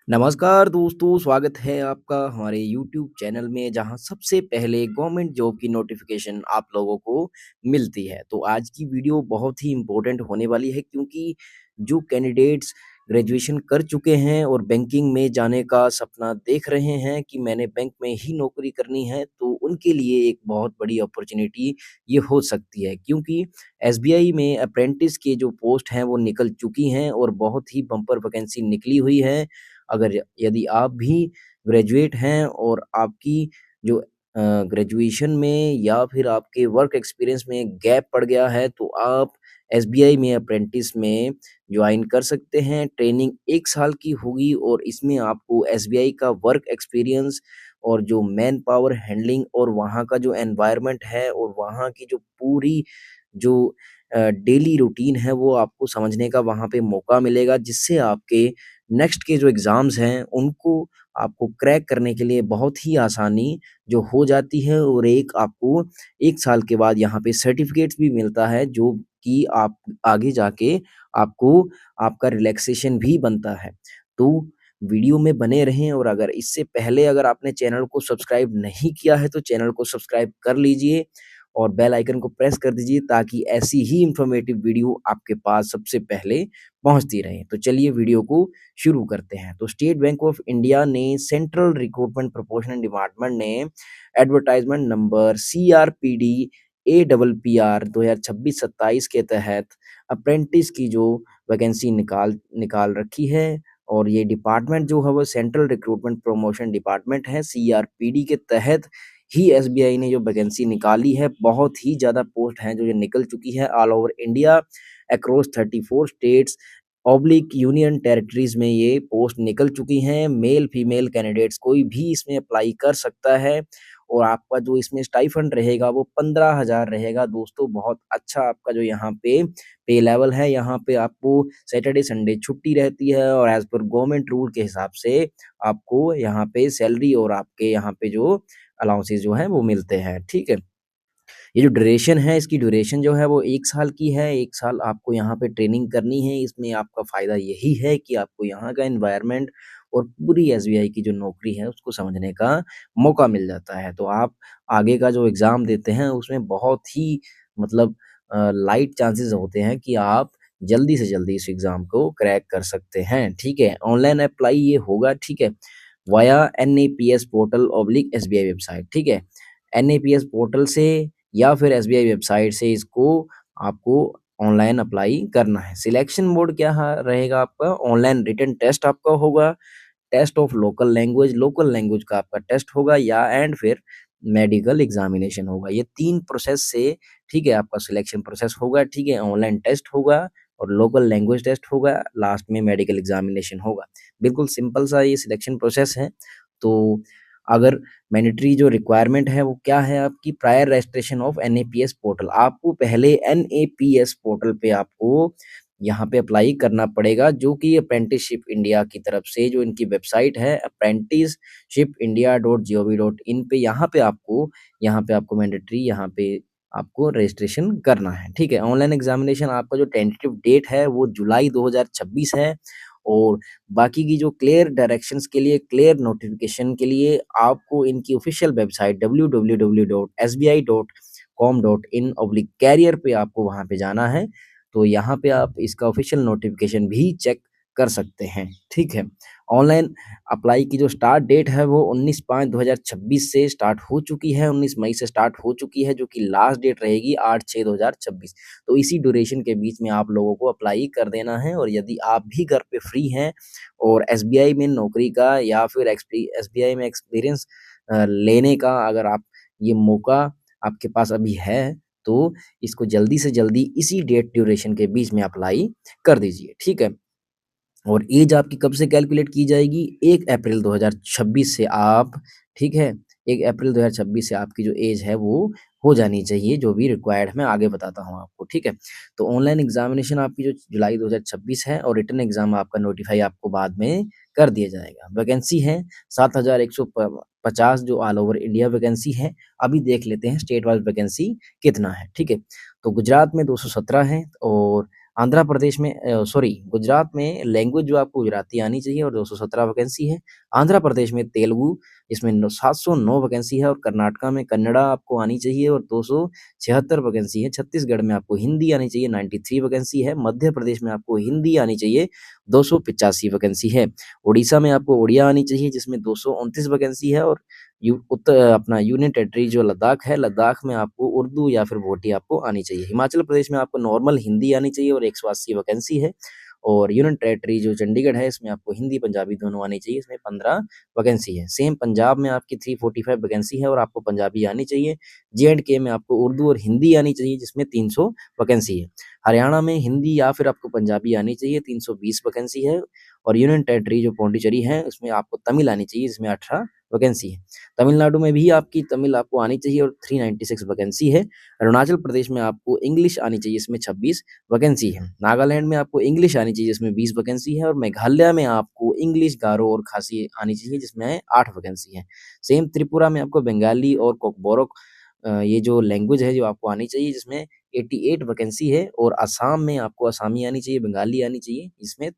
नमस्कार दोस्तों, स्वागत है आपका हमारे यूट्यूब चैनल में जहां सबसे पहले गवर्नमेंट जॉब की नोटिफिकेशन आप लोगों को मिलती है। तो आज की वीडियो बहुत ही इम्पोर्टेंट होने वाली है क्योंकि जो कैंडिडेट्स ग्रेजुएशन कर चुके हैं और बैंकिंग में जाने का सपना देख रहे हैं कि मैंने बैंक में ही नौकरी करनी है, तो उनके लिए एक बहुत बड़ी अपॉर्चुनिटी ये हो सकती है क्योंकि एसबीआई में अप्रेंटिस के जो पोस्ट हैं वो निकल चुकी हैं और बहुत ही बम्पर वैकेंसी निकली हुई है। अगर यदि आप भी ग्रेजुएट हैं और आपकी जो ग्रेजुएशन में या फिर आपके वर्क एक्सपीरियंस में गैप पड़ गया है, तो आप एसबीआई में अप्रेंटिस में ज्वाइन कर सकते हैं। ट्रेनिंग 1 साल की होगी और इसमें आपको एसबीआई का वर्क एक्सपीरियंस और जो मैन पावर हैंडलिंग और वहाँ का जो एनवायरनमेंट है और वहाँ की जो पूरी जो डेली रूटीन है, वो आपको समझने का वहाँ पे मौका मिलेगा, जिससे आपके नेक्स्ट के जो एग्ज़ाम्स हैं, उनको आपको क्रैक करने के लिए बहुत ही आसानी जो हो जाती है और एक आपको 1 साल के बाद यहाँ पे सर्टिफ़िकेट्स भी मिलता है, जो कि आप आगे जाके आपको आपका रिलैक्सेशन भी बनता है। तो वीडियो में बने रहें और अगर इससे पहले अगर आपने चैनल को सब्सक्राइब नहीं किया है, तो चैनल को सब्सक्राइब कर लीजिए और बेल आइकन को प्रेस कर दीजिए ताकि ऐसी ही इन्फॉर्मेटिव वीडियो आपके पास सबसे पहले पहुँचती रहे। तो चलिए वीडियो को शुरू करते हैं। तो स्टेट बैंक ऑफ इंडिया ने सेंट्रल रिक्रूटमेंट प्रपोर्शनल डिपार्टमेंट ने एडवर्टाइजमेंट नंबर CRPD APPR 2026-27 के तहत अप्रेंटिस की जो वैकेंसी निकाल निकाल रखी है और ये डिपार्टमेंट जो है वो सेंट्रल रिक्रूटमेंट प्रमोशन डिपार्टमेंट है। CRPD के तहत ही एसबीआई ने जो वैकेंसी निकाली है, बहुत ही ज़्यादा पोस्ट हैं जो ये निकल चुकी है all over India across 34 states oblique union territories में ये पोस्ट निकल चुकी हैं। मेल फीमेल कैंडिडेट्स कोई भी इसमें अप्लाई कर सकता है और आपका जो इसमें स्टाइफंड रहेगा वो 15,000 रहेगा। दोस्तों, बहुत अच्छा आपका जो यहाँ पे पे लेवल है। यहाँ पे आपको सैटरडे संडे छुट्टी रहती है और एज पर गवर्नमेंट रूल के हिसाब से आपको यहाँ पे सैलरी और आपके यहाँ पे जो अलाउंसेस जो हैं वो मिलते हैं, ठीक है। ये जो ड्यूरेशन है, इसकी ड्यूरेशन जो है वो 1 साल की है। 1 साल आपको यहाँ पे ट्रेनिंग करनी है। इसमें आपका फ़ायदा यही है कि आपको यहाँ का एनवायरनमेंट और पूरी एसबीआई की जो नौकरी है उसको समझने का मौका मिल जाता है। तो आप आगे का जो एग्ज़ाम देते हैं उसमें बहुत ही मतलब लाइट चांसेस होते हैं कि आप जल्दी से जल्दी इस एग्ज़ाम को क्रैक कर सकते हैं, ठीक है। ऑनलाइन अप्लाई ये होगा, ठीक है, via NAPS portal oblique SBI website, ठीक है। एनएपीएस पोर्टल से या फिर एसबीआई वेबसाइट से इसको आपको ऑनलाइन अप्लाई करना है। सिलेक्शन मोड क्या रहेगा आपका? ऑनलाइन रिटन टेस्ट आपका होगा, टेस्ट ऑफ लोकल लैंग्वेज का आपका टेस्ट होगा या एंड फिर मेडिकल एग्जामिनेशन होगा। ये 3 प्रोसेस से, ठीक है, आपका सिलेक्शन प्रोसेस होगा, ठीक है। ऑनलाइन टेस्ट होगा और लोकल लैंग्वेज टेस्ट होगा, लास्ट में मेडिकल एग्जामिनेशन होगा। बिल्कुल सिंपल सा ये सिलेक्शन प्रोसेस है। तो अगर मैंडेटरी जो रिक्वायरमेंट है वो क्या है आपकी? Prior registration of NAPS portal. आपको पहले एनएपीएस पोर्टल पे आपको यहाँ पे अप्लाई करना पड़ेगा, जो कि अप्रेंटिसशिप इंडिया की तरफ से जो इनकी वेबसाइट है apprenticeshippindia.gov.in पे यहाँ पे आपको मैंडेटरी यहाँ पे आपको रजिस्ट्रेशन करना है, ठीक है। ऑनलाइन एग्जामिनेशन आपका जो टेंटेटिव डेट है वो जुलाई 2026 है और बाकी की जो क्लियर डायरेक्शंस के लिए, क्लियर नोटिफिकेशन के लिए आपको इनकी ऑफिशियल वेबसाइट www.sbi.com.in/कैरियर पे आपको वहाँ पे जाना है। तो यहाँ पे आप इसका ऑफिशियल नोटिफिकेशन भी चेक कर सकते हैं, ठीक है। ऑनलाइन अप्लाई की जो स्टार्ट डेट है वो 19/5/2026 से स्टार्ट हो चुकी है, 19 मई से स्टार्ट हो चुकी है, जो कि लास्ट डेट रहेगी 8/6/2026। तो इसी ड्यूरेशन के बीच में आप लोगों को अप्लाई कर देना है और यदि आप भी घर पे फ्री हैं और एसबीआई में नौकरी का या फिर एसबीआई में एक्सपीरियंस लेने का अगर आप ये मौका आपके पास अभी है, तो इसको जल्दी से जल्दी इसी डेट ड्यूरेशन के बीच में अप्लाई कर दीजिए, ठीक है। और एज आपकी कब से कैलकुलेट की जाएगी? 1 अप्रैल 2026 से आप, ठीक है, 1 अप्रैल 2026 से आपकी जो एज है वो हो जानी चाहिए, जो भी रिक्वायर्ड है मैं आगे बताता हूँ आपको, ठीक है। तो ऑनलाइन एग्ज़ामिनेशन आपकी जो जुलाई 2026 है और रिटन एग्ज़ाम आपका नोटिफ़ाई आपको बाद में कर दिया जाएगा। वैकेंसी है 7,150 जो ऑल ओवर इंडिया वैकेंसी है। अभी देख लेते हैं स्टेट वाइज़ वैकेंसी कितना है, ठीक है। तो गुजरात में 217 है और आंध्र प्रदेश में गुजरात में लैंग्वेज जो आपको गुजराती आनी चाहिए और 217 वैकेंसी है। आंध्र प्रदेश में तेलुगु इसमें 709 वैकेंसी है और कर्नाटका में कन्नड़ा आपको आनी चाहिए और 276 वैकेंसी है। छत्तीसगढ़ में आपको हिंदी आनी चाहिए 93 वैकेंसी है। मध्य प्रदेश में आपको हिंदी आनी चाहिए 285 वैकेंसी है। उड़ीसा में आपको उड़िया आनी चाहिए जिसमें 229 वैकेंसी है और अपना यूनियन टेरिटरी जो लद्दाख है, लद्दाख में आपको उर्दू या फिर भोटी आपको आनी चाहिए। हिमाचल प्रदेश में आपको नॉर्मल हिंदी आनी चाहिए और 180 वैकेंसी है और यूनियन टेरिटरी जो चंडीगढ़ है इसमें आपको हिंदी पंजाबी दोनों आनी चाहिए, इसमें 15 वैकेंसी है। सेम पंजाब में आपकी 345 वैकेंसी है और आपको पंजाबी आनी चाहिए। जे-एंड-के में आपको उर्दू और हिंदी आनी चाहिए जिसमें 300 वैकेंसी है। हरियाणा में हिंदी या फिर आपको पंजाबी आनी चाहिए 320 वैकेंसी है और यूनियन टेरिटरी जो पौंडीचेरी है उसमें आपको तमिल आनी चाहिए जिसमें 18 वैकेंसी है। तमिलनाडु में भी आपकी तमिल आपको आनी चाहिए और 396 वैकेंसी है। अरुणाचल प्रदेश में आपको इंग्लिश आनी चाहिए इसमें 26 वैकेंसी है। नागालैंड में आपको इंग्लिश आनी चाहिए इसमें 20 वैकेंसी है और मेघालय में आपको इंग्लिश, गारो और खासी आनी चाहिए जिसमें 8 वैकेंसी है। सेम त्रिपुरा में आपको बंगाली और कोकबोरोक ये जो लैंग्वेज है जो आपको आनी चाहिए जिसमें 88 वैकेंसी है और असम में आपको असमी आनी चाहिए, बंगाली आनी चाहिए, इसमें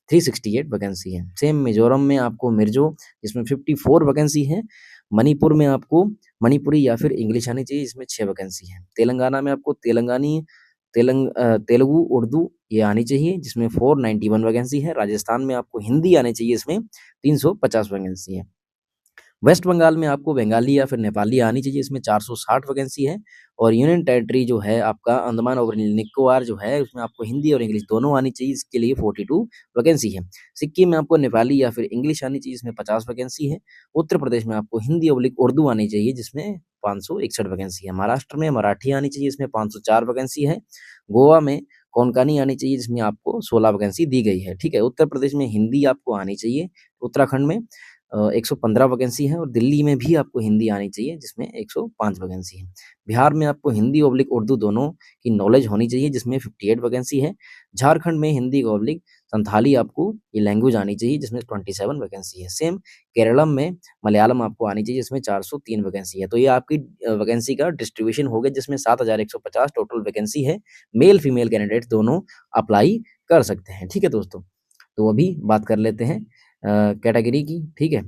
368 वैकेंसी है। सेम मिजोरम में आपको मिर्जो जिसमें 54 वैकेंसी है। मणिपुर में आपको मणिपुरी या फिर इंग्लिश आनी चाहिए इसमें 6 वैकेंसी है। तेलंगाना में आपको तेलुगु, उर्दू ये आनी चाहिए जिसमें 491 वैकेंसी है। राजस्थान में आपको हिंदी आनी चाहिए इसमें 350 वैकेंसी है। वेस्ट बंगाल में आपको बंगाली या फिर नेपाली आनी चाहिए इसमें 460 वैकेंसी है और यूनियन टेरिटरी जो है आपका अंडमान और निकोबार जो है उसमें आपको हिंदी और इंग्लिश दोनों आनी चाहिए, इसके लिए 42 वैकेंसी है। सिक्किम में आपको नेपाली या फिर इंग्लिश आनी चाहिए इसमें 50 वैकेंसी है। उत्तर प्रदेश में आपको हिंदी ऑब्लिक उर्दू आनी चाहिए जिसमें 561 वैकेंसी है। महाराष्ट्र में मराठी आनी चाहिए इसमें 504 वैकेंसी है। गोवा में कोंकणी आनी चाहिए जिसमें आपको 16 वैकेंसी दी गई है। ठीक है, उत्तर प्रदेश में हिंदी आपको आनी चाहिए। उत्तराखंड में 115 वैकेंसी है और दिल्ली में भी आपको हिंदी आनी चाहिए जिसमें 105 वैकेंसी है। बिहार में आपको हिंदी ऑब्लिक उर्दू दोनों की नॉलेज होनी चाहिए जिसमें 58 वैकेंसी है। झारखंड में हिंदी ऑब्लिक संथाली आपको ये लैंग्वेज आनी चाहिए जिसमें 27 वैकेंसी है। सेम केरलम में मलयालम आपको आनी चाहिए जिसमें 403 वैकेंसी है। तो ये आपकी वैकेंसी का डिस्ट्रीब्यूशन हो गया जिसमें 7150 टोटल वैकेंसी है। मेल फीमेल कैंडिडेट दोनों अप्लाई कर सकते हैं। ठीक है दोस्तों, तो अभी बात कर लेते हैं कैटेगरी की। ठीक है,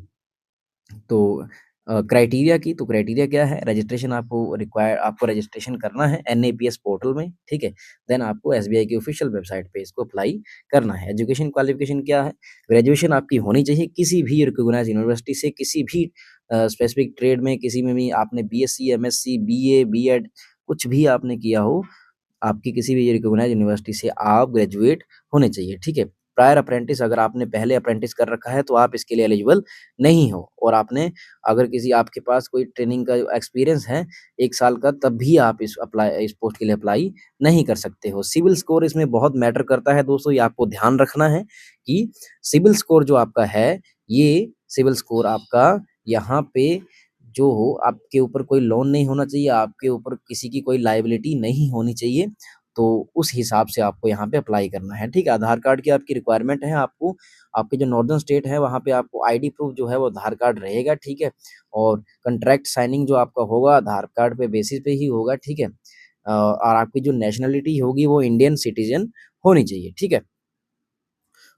तो क्राइटेरिया की, तो क्राइटेरिया क्या है, रजिस्ट्रेशन आपको रजिस्ट्रेशन करना है एनएपीएस पोर्टल में। ठीक है, देन आपको एसबीआई की ऑफिशियल वेबसाइट पे इसको अप्लाई करना है। एजुकेशन क्वालिफिकेशन क्या है, ग्रेजुएशन आपकी होनी चाहिए किसी भी रिकॉग्नाइज यूनिवर्सिटी से, किसी भी स्पेसिफिक ट्रेड में, किसी में भी आपने बीएससी, एमएससी, बीए, बीएड कुछ भी आपने किया हो, आपकी किसी भी रिकॉग्नाइज यूनिवर्सिटी से आप ग्रेजुएट होने चाहिए। ठीक है, प्रायर अप्रेंटिस अगर आपने पहले अप्रेंटिस कर रखा है तो आप इसके लिए एलिजिबल नहीं हो और आपने अगर किसी आपके पास कोई ट्रेनिंग का एक्सपीरियंस है 1 साल का, तब भी आप इस पोस्ट के लिए अप्लाई नहीं कर सकते हो। सिविल स्कोर इसमें बहुत मैटर करता है दोस्तों, ये आपको ध्यान रखना है कि सिविल स्कोर जो आपका है, ये सिविल स्कोर आपका यहाँ पे जो हो, आपके ऊपर कोई लोन नहीं होना चाहिए, आपके ऊपर किसी की कोई लायबिलिटी नहीं होनी चाहिए, तो उस हिसाब से आपको यहाँ पे अप्लाई करना है। ठीक है, आधार कार्ड की आपकी रिक्वायरमेंट है, आपको आपके जो नॉर्दर्न स्टेट है वहाँ पे आपको आईडी प्रूफ जो है वो आधार कार्ड रहेगा। ठीक है, और कंट्रैक्ट साइनिंग जो आपका होगा आधार कार्ड पे बेसिस पे ही होगा। ठीक है, और आपकी जो नेशनलिटी होगी वो इंडियन सिटीजन होनी चाहिए। ठीक है,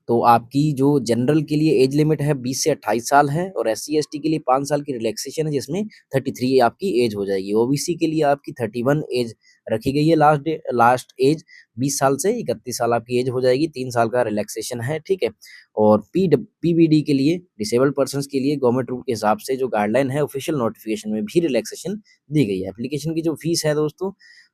तो आपकी जो जनरल के लिए एज लिमिट है 20 से 28 साल है और एससी एसटी के लिए 5 साल की रिलैक्सेशन है जिसमें 33 आपकी एज हो जाएगी। ओबीसी के लिए आपकी 31 एज रखी गई है, लास्ट एज 20 साल से 31 साल आपकी एज हो जाएगी, 3 साल का रिलैक्सेशन है। ठीक है, और पीबीडी के लिए, डिसेबल्ड पर्सन्स के लिए गवर्नमेंट रूल के हिसाब से जो गाइडलाइन है ऑफिशियल नोटिफिकेशन में भी रिलैक्सेशन दी गई है। एप्लीकेशन की जो फीस है दोस्तों,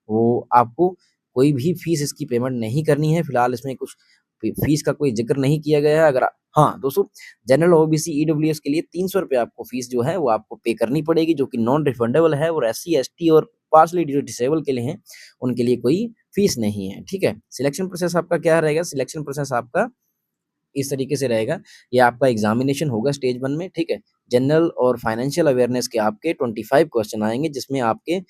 वो आपको कोई भी फीस इसकी पेमेंट नहीं करनी है। फिलहाल इसमें कुछ फीस का कोई जिक्र नहीं किया गया है। अगर हाँ दोस्तों, जनरल ओबीसी ईडब्ल्यूएस के लिए 300 रुपये आपको फीस जो है वो आपको पे करनी पड़ेगी, जो कि नॉन रिफंडेबल है, और एससी एसटी और पार्सली जो डिसेबल के लिए हैं उनके लिए कोई फीस नहीं है। ठीक है, सिलेक्शन प्रोसेस आपका क्या रहेगा, सिलेक्शन प्रोसेस आपका इस तरीके से रहेगा, ये आपका एग्जामिनेशन होगा स्टेज 1 में। ठीक है, जनरल और फाइनेंशियल अवेयरनेस के आपके 25 क्वेश्चन आएंगे जिसमें आपके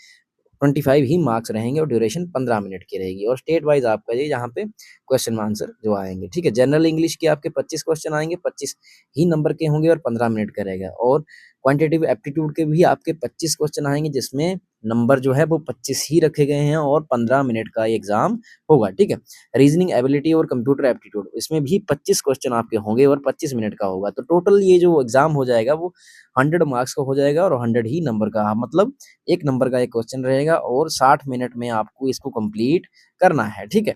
25 ही मार्क्स रहेंगे और ड्यूरेशन 15 मिनट की रहेगी, और स्टेट वाइज आपका ये यहाँ पे क्वेश्चन आंसर जो आएंगे। ठीक है, जनरल इंग्लिश के आपके 25 क्वेश्चन आएंगे, 25 ही नंबर के होंगे और 15 मिनट का रहेगा, और क्वांटिटेटिव एप्टीट्यूड के भी आपके 25 क्वेश्चन आएँगे, जिसमें नंबर जो है वो 25 ही रखे गए हैं और 15 मिनट का ये एग्ज़ाम होगा, ठीक है। रीज़निंग एबिलिटी और कंप्यूटर एप्टीट्यूड इसमें भी 25 क्वेश्चन आपके होंगे और 25 मिनट का होगा। तो टोटल ये जो एग्ज़ाम हो जाएगा वो 100 मार्क्स का हो जाएगा और 100 ही नंबर का, मतलब 1 नंबर का एक क्वेश्चन रहेगा और 60 मिनट में आपको इसको कंप्लीट करना है, ठीक है।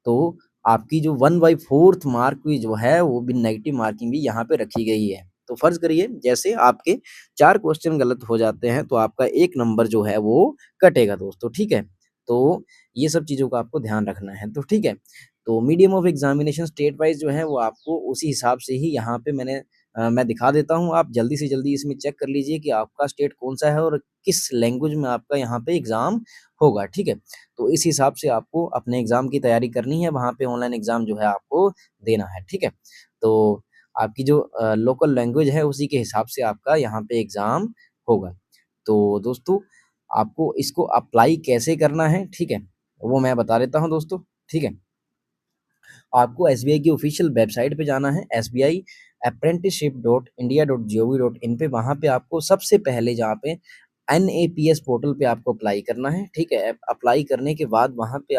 तो आपकी जो 1/4 मार्क भी जो है वो भी नेगेटिव मार्किंग भी यहाँ पे रखी गई है। तो फ़र्ज़ करिए जैसे आपके 4 क्वेश्चन गलत हो जाते हैं तो आपका 1 नंबर जो है वो कटेगा दोस्तों, ठीक है? तो ये सब चीज़ों का आपको ध्यान रखना है, तो ठीक है। तो medium of examination state wise जो है वो आपको उसी हिसाब से ही यहाँ पे मैं दिखा देता हूँ। आप जल्दी से जल्दी इसमें चेक कर लीजिए कि आपका स्टेट कौन-सा है और किस लैंग्वेज में आपका यहाँ पे एग्ज़ाम होगा, ठीक है? तो इस हिसाब से आपको अपने एग्ज़ाम की तैयारी करनी है, वहाँ पे ऑनलाइन एग्ज़ाम जो है आपको देना है, ठीक है? तो आपकी जो लोकल लैंग्वेज है उसी के हिसाब से आपका यहाँ पे एग्ज़ाम होगा। तो दोस्तों आपको इसको अप्लाई कैसे करना है, ठीक है? वो मैं बता देता हूँ दोस्तों, ठीक है? आपको एसबीआई की ऑफ़िशियल वेबसाइट पे जाना है, एसबीआई apprenticeship.india.gov.in पे। वहाँ पे आपको सबसे पहले जहाँ पे एनएपीएस पोर्टल पे आपको अप्लाई करना है, ठीक है? अप्लाई करने के बाद वहाँ पे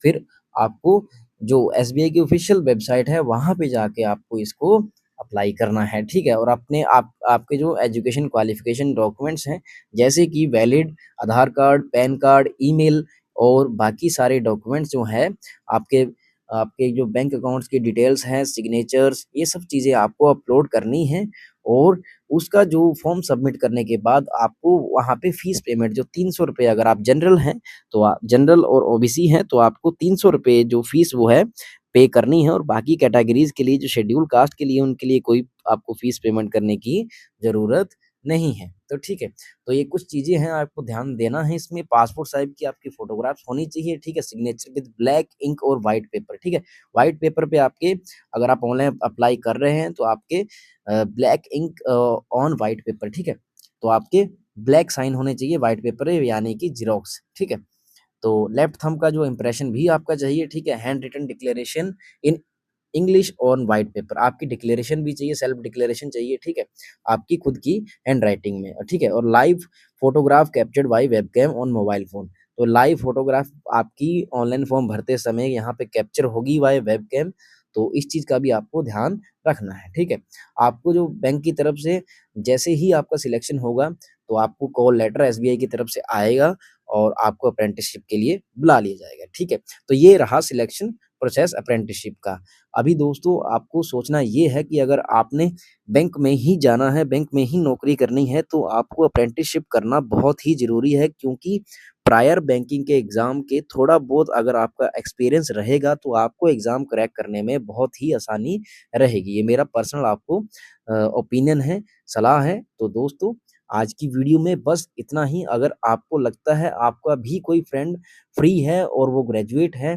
फिर आपको जो एसबीआई की ऑफ़िशियल वेबसाइट है, वहाँ पे जाके आपको इसको अप्लाई करना है, ठीक है? और आपके जो एजुकेशन क्वालिफ़िकेशन डॉक्यूमेंट्स हैं, जैसे कि वैलिड आधार कार्ड, पैन कार्ड, ईमेल और बाकी सारे डॉक्यूमेंट्स जो हैं, आपके आपके जो बैंक अकाउंट्स की डिटेल्स हैं, सिग्नेचर्स, ये सब चीज़ें आपको अपलोड करनी हैं और उसका जो फॉर्म सबमिट करने के बाद आपको वहाँ पे फीस पेमेंट जो ₹300, अगर आप जनरल हैं, तो आप जनरल और ओबीसी हैं, तो आपको ₹300 जो फीस वो है, पे करनी है और बाकी कैटेगरीज़ के लिए जो शेड्यूल कास्ट के लिए, उनके लिए कोई आपको फीस पेमेंट करने की ज़रूरत नहीं है। तो ठीक है, तो ये कुछ चीज़ें हैं आपको ध्यान देना है इसमें। पासपोर्ट साइज़ की आपकी फ़ोटोग्राफ्स होनी चाहिए, ठीक है? सिग्नेचर विद ब्लैक इंक और व्हाइट पेपर, ठीक है? व्हाइट पेपर पे आपके, अगर आप ऑनलाइन अप्लाई कर रहे हैं तो आपके black ink on white paper, ठीक है? तो आपके ब्लैक साइन होने चाहिए व्हाइट पेपर पे, यानी कि ज़ेरॉक्स, ठीक है? तो लेफ्ट थंब का जो इम्प्रेशन भी आपका चाहिए, ठीक है? Handwritten declaration in English on white paper, आपकी डिक्लेरेशन भी चाहिए, सेल्फ डिक्लेरेशन चाहिए, ठीक है? आपकी खुद की हैंडराइटिंग में, ठीक है? और live photograph captured by webcam on mobile phone. तो लाइव फोटोग्राफ आपकी ऑनलाइन फॉर्म भरते समय यहाँ पे कैप्चर होगी बाय वेबकैम, तो इस चीज़ का भी आपको ध्यान रखना है, ठीक है? आपको जो बैंक की तरफ से जैसे ही आपका सिलेक्शन होगा, तो आपको कॉल लेटर एसबीआई की तरफ से आएगा और आपको अप्रेंटिसशिप के लिए बुला लिया जाएगा, ठीक है? तो ये रहा सिलेक्शन प्रोसेस अप्रेंटिसशिप का। अभी दोस्तों आपको सोचना ये है कि अगर आपने बैंक में ही जाना है, बैंक में ही नौकरी करनी है, तो आपको अप्रेंटिसशिप करना बहुत ही ज़रूरी है, क्योंकि प्रायर बैंकिंग के एग्ज़ाम के थोड़ा बहुत अगर आपका एक्सपीरियंस रहेगा, तो आपको एग्ज़ाम क्रैक करने में बहुत ही आसानी रहेगी। ये मेरा पर्सनल आपको ओपिनियन है, सलाह है। तो दोस्तों आज की वीडियो में बस इतना ही। अगर आपको लगता है आपका भी कोई फ्रेंड फ्री है और वो ग्रेजुएट है,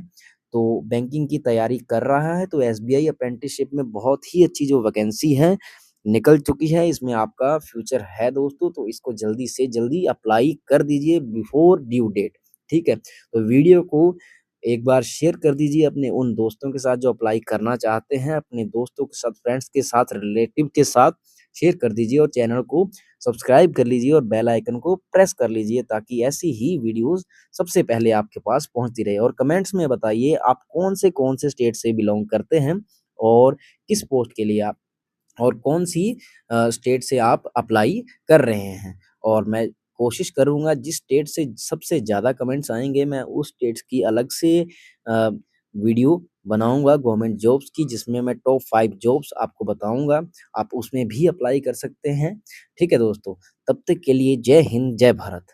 तो बैंकिंग की तैयारी कर रहा है, तो एसबीआई अप्रेंटिसशिप में बहुत ही अच्छी जो वैकेंसी है, निकल चुकी है, इसमें आपका फ्यूचर है दोस्तों, तो इसको जल्दी से जल्दी अप्लाई कर दीजिए बिफोर ड्यू डेट, ठीक है? तो वीडियो को एक बार शेयर कर दीजिए अपने उन दोस्तों के साथ जो अप्लाई करना चाहते हैं, अपने दोस्तों के साथ, फ्रेंड्स के साथ, रिलेटिव के साथ शेयर कर दीजिए और चैनल को सब्सक्राइब कर लीजिए और बेल आइकन को प्रेस कर लीजिए, ताकि ऐसी ही वीडियोज़ सबसे पहले आपके पास पहुँचती रहे। और कमेंट्स में बताइए आप कौन से स्टेट से बिलॉन्ग करते हैं और किस पोस्ट के लिए आप, और कौन-सी स्टेट से आप अप्लाई कर रहे हैं। और मैं कोशिश करूँगा जिस स्टेट से सबसे ज़्यादा कमेंट्स आएँगे, मैं उस स्टेट्स की अलग से वीडियो बनाऊँगा गवर्नमेंट जॉब्स की, जिसमें मैं टॉप 5 जॉब्स आपको बताऊँगा। आप उसमें भी अप्लाई कर सकते हैं। ठीक है दोस्तों, तब तक के लिए जय हिंद, जय भारत।